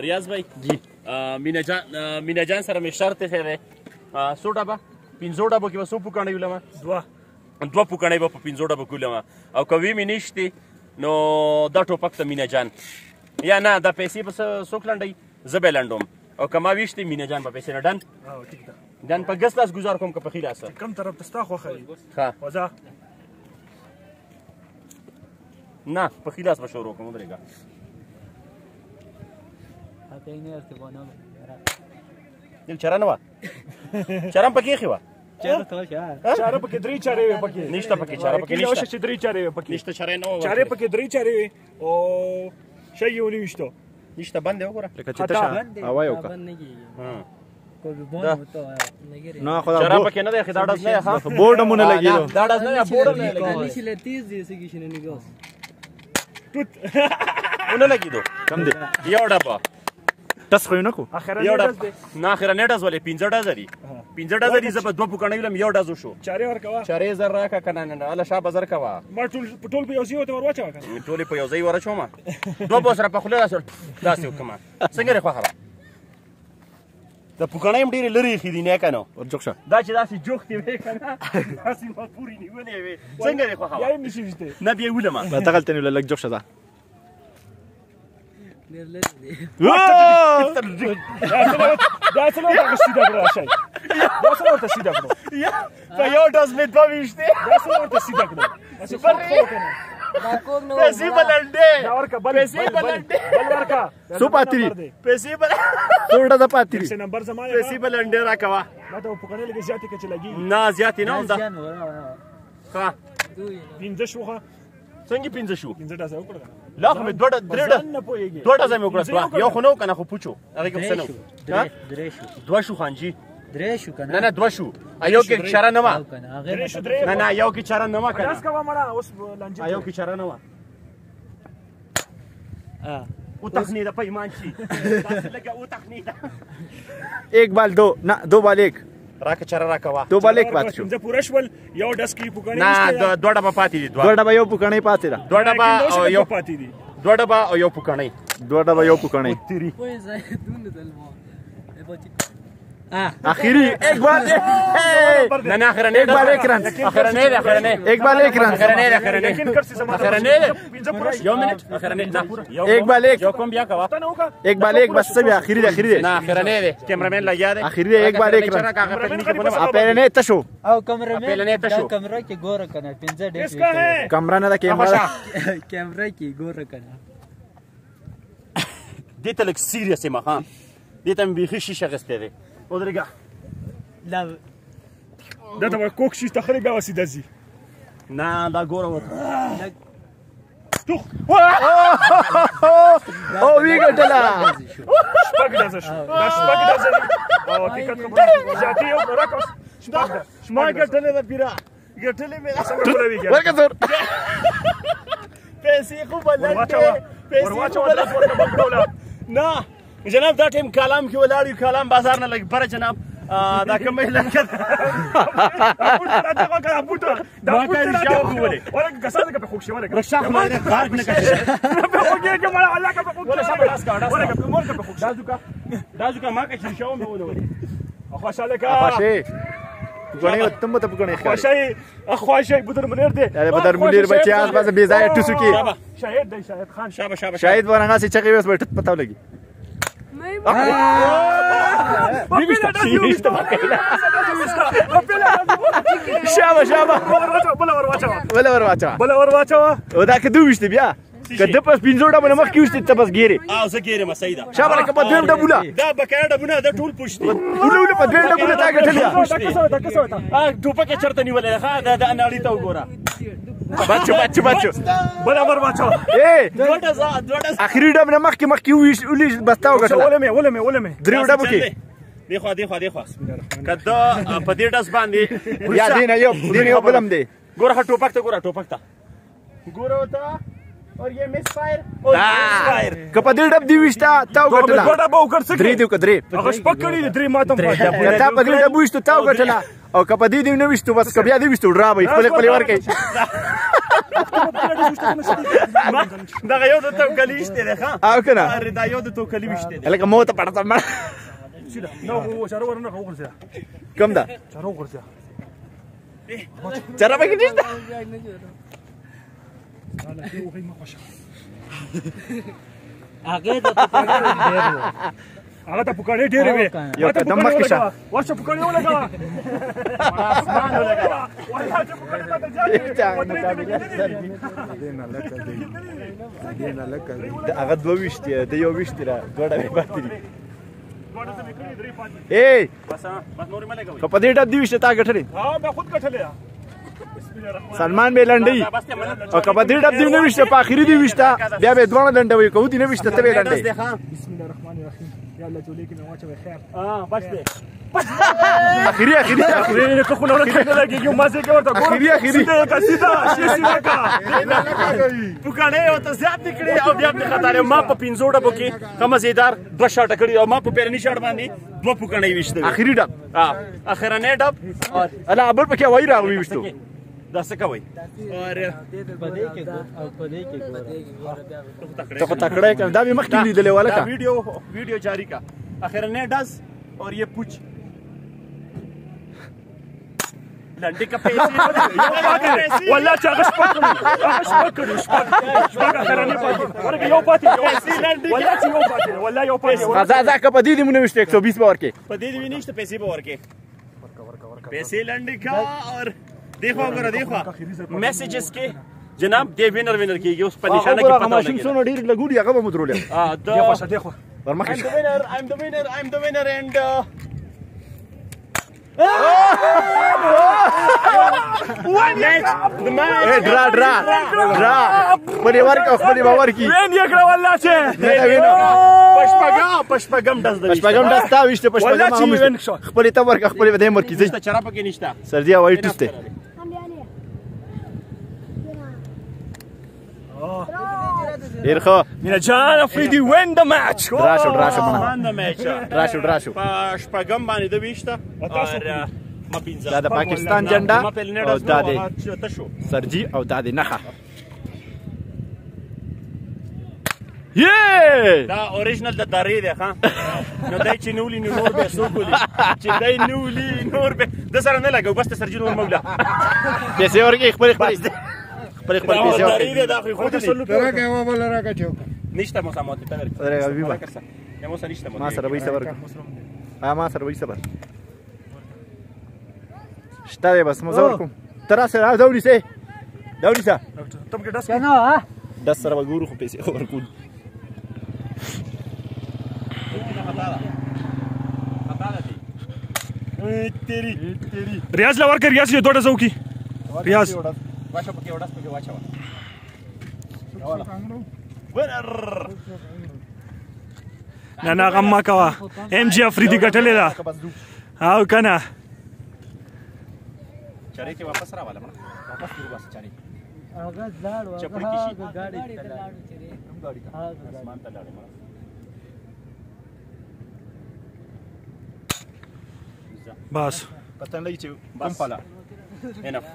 ریاض بھائی جی مینا جان سره مې شرط ایښی دی 100 ډبه 50 ډبو کې به څو پوکڼۍ ولمه 2 پوکڼۍ به په 50 ډبو کې ولمه او که ویې مې نشتې نو دا ټوپک ته مینا جان یا نه دا پیسې به څوک لنډوي زه به یې لنډوم او که ما ویشتې مینا جان به پیسې نه ډن ډن په ګس لاس ګزار کوم که په ښي لاس کوم طرف ته ستا خوښه وي ښه وځه نه په ښي لاس به شروع کوم ودرېږه دل چاره نه وه چاره هم پکې ایښې وه چاره پکې 3 چارې وې پکې نشته پکې چاره پکې نشته چې 3 چارې وې پکې نشته چاره نه وه چارې پکې 3 چارې وې او شی یې ونیوشتو نشته بند دی وګوره لکه چې تشه هوا یې وکړه نه خو دا چاره پکې نه دی دا ډز نه دی ښه بورډ هم ونه لګېدو دا ډز نه دی بورډ هم نه ونه لګېدو کم دی یو ډبه ټس خو یې نه کو یو ډز نه اخره نه ډز ولې 15 ډز دي 15 ډز دي زه به 2 پوکڼۍ ولم یو ډز وشو چارې ورکوه 4000 راکړه که نه الله شا بزر کوه ما ټول په یو ځای ورته ور واچوه که ټولې په یو ځای ور اچومه 2 به سره په خوله داسې وکړمه څنګه یې خوښه ده د پوکڼۍ هم ډېرې لرې ایښي دي نه که نه ورجوک شه دا چې داسې جوختې وې که نه داسې ما پورې نیولې وې څنګه یې خوښه یا وه یې نشي ویشتی نه بیا یې ولمه دغلته نیوله لږ جوک شه ځه دا څه له هغه سیده کړه راشئ دا څه ورته سیده کړو په یو ډز مې 2 ویشتې دا څه ورته سیده کړو داسې فرق خو وکړه پیسې به لنډې دا ورکه بل پیسې به لنډې بل ورکه څو پاتې دي پیسې به څو ډزه پاتې دي څه نمبر زما پیسې به لنډې راکوه ما ته پوکڼۍ لږې زیاتې که چې لګېږي نه زیاتې نه هم ده ښه 15 شوخه څنګه 15 شو 15 ډزه وکړه لا خو مې 2 نه پوهېږي 2 ډزه مې وکړه یو خو نه و که نه خو پوچو هغې کې څه نه و 2 شو خانجي 3 شو کنه نه 2 شو یو کې چاره نه وه نه نه یو کې چاره نه وه که داس کوه مړه اوس لانجې یو کې چاره نه وه وتخنیده پیمان شي داسې لږه وتخنیده 1 بال 2 نه 2 بال 1 راکه چاره راکوه 2 بال 1 پاتې شو پنځه پوره شول یو ډز کې پوکڼۍ نه 2 ډبه پاتې دي 2 ډبه یو پوکڼۍ پاتې ده 2 ډبه او یو پاتې دي 2 ډبه او یو پوکڼۍ 2 ډبه یو پوکڼۍ اخیری 1 بال نه نه اخرنۍ 1 بال 1 رن اخرنۍ ده اخرنۍ 1 بال 1 رن اخرنۍ ده اخرنۍ لیکن کرسي زما اخرنۍ ده پنځه پوره یو منټ اخرنۍ نه 1 بال 1 یو کوم بیا کوه 1 بال 1 بس بیا اخیری ده اخیری ده نه اخرنۍ ده کیمرامین لګیا ده اخیری ده 1 بال 1 رن اپیل نه تشو او کمره پهله نه ته شو. کمره کې ګوره کنه 15 ډېر इसका है کمره نه ده کیمرا کیمره کې ګوره کنه دې ته لږ سیریس یم ها دې ته مې بیخي شیشه اخیستی دی ودرېږه لا دا ته کوک شي تخري بیا وسیده زی نه دا ګوره ورته او وی ګټلا شپږ ډزه شو دا شپږ ډزه دي او حقیقت خبره ذاتي یو راکوس شپږ ما ګټلې ده پیرا ګټلې مې څنګه ولويږي ورکه زور پیسې خو بلنډې ورواچوه درس ورته بل ډوله نه جناب دا ټیم کالام کې ولاړ یو کالام بازار نه لږ پره جناب دا کومه لکه دا بوټه ولې ورګه کسانه کې په خوښ شوله رشاق ما نه غارب نه کړي په خوګه کې مړه الله کا په خوښ ولا شابه راس کا ورګه په مور کې په خوښ دازوکا ما کې شاو مې ونه خوشاله کا خاشه غنی تم ته غنی خوشای اخواشای بدر منیر دی اره بدر منیر بچی از باز بی ځای ټوسو کې شاهد دی شاهد خان شابه شابه شاید ورنګه سي چغي وس بیٹت پتاو لګي شابه شابه بل ورواچو او دا که دوه وشته بیا کده پس 15 ډبه مخ کې وشته ته بس ګيري او زه ګیرم سیدا شابه لکه په دویم ډبوله دا بکاړه ډبونه دا ټول پوښتې ټول په دویم ډبوله تا ګټلیا ټوپک چرته نیولې ښه دا د اناړي ته وګوره بچو بل ورواچو دوړه اخري ډبه مخ کې ویش ولې بستاو ګټل ولمه دریم ډبو کې دی خو کده په دې ډس باندې یا دین یو بلم دی ګوره ټوپک ته ګوره ګوره وتا اور یہ مس فائر کپا دې ډب دی وشتا تاو ګټلا ګټه به وکړ څه درې دی کو درې هغه شپږ کړي درې ماتم پاتې تا په دې ډب وشتو تاو ګټلا او کپا دې دی نو وشتو بس کبیا دی وشتو ډرا به خپل ور کوي دغه یو د توکلي وشته دی ښه او که نه ارې دا یو د توکلي وشته دی لکه مو ته پړسم مړه نو چاره ورنه وګورځه کم ده چاره وګورځه چرا پکې نشته هغه د پکړې ډېر هغه ته پکړې ډېرې وې یو قدم مخکې شه ورشه پکړې ولګه اسمان ولګوه ورشه پکړې ته هغه دوه ویشت دی د یو ویشت دی را دوه ډبې پاتې دي بس نورې مه لګوئ که په دې ډب دي ویشته تا ګټلې ها ما خود کټلې سلمان به لنډوي او که په دې ډب دې نه ویشته په اخري دې ویشته بیا به یې دواړه لنډوي که ودې نه ویشته ته به یې لنډوي بسم الله الرحمن الرحیم یا الله جوړې کې مې واچوي خیر بس دی اخري نه که خو نه لګيږي ما څه کې ورته اخري سیده کا پوکاڼې ورته زیات دي کړي او بیا پرې خطر ما په 500 ډبو کې ښه مزېدار 2 شاټه کړي او ما په پیرني شاټ باندې 2 پوکاڼې ویشته اخري ډب اخرنی ډب الا بل پکې وای راغلی ویشتو دا څه کوئ پدې کې او پدې کې ته خو تکړه یې دا مې مخکې لیدلې دا ولکه ویډیو جاری کا اخرنی ډز اور یہ پوچھ لنډې کا پیسې والله چې هغه شپږ کړو اخرنی پاتې ورګه یو پاتې والله چې یو پاتې والله یو پاتې ځا که په دې دې مونږ ویشته 120 به ورکې په دې دې نشته پیسې به ورکې پیسې لنډې کا اور دیکھو وګوره دیکھو میسیجز کې جناب دې وینر کېږي اوس په نشانه کې پتا ماشین څونه ډېر لګولي هغه به مو درولې دیکھو ورمخکې I'm the winner and ډرا خپلې ورکړه خپلې به ورکړي وین یې کړه والله چې پشپګم ډز پشپګم ډز تا ویشته پشپګم هم خپلې ته ورکړه خپلې به دې مرکي ځي چرا پکې نشته سردي هوایي ټوس دی ډېر ښه مینه جان افریدي وین د میچ راشو راشو پشپګم باندې د ویشته دا د پاکستان جنډا او دا د سرجي او دا د نخه دا اوریجنل د درې دی ښه نو دای چې نولي نور به څوک ولي چې دای نولي نور به د سره نه لګو بس سرجي نور مولا پیسې ورکړي خپل پیسې ورکړي دا خو خود راکه و بل راکه چوک نشته مو سمات ته ورکړي درګه ویبا مو سره نشته ما سره وې صبر ما سره وې صبر شته بس مو زور کوم تر سره دوري سه تم کې ډس کنه ها 10 سره وګورو خو پیسې ورکول ریاض لور کر ریاض یې دوړه زوکی ریاض واشه پکې وډاس پکې واچو نه غم ما کوا ام جی افریدي ګټلې ده او کنه چاري کې واپس راواله واپس ورو بس چاري هغه ځاړ چپړی کې شي ګاډي ته لاړ ګاډي ته اسمان ته لاړ بس پتن لګي چې کوم پالا انف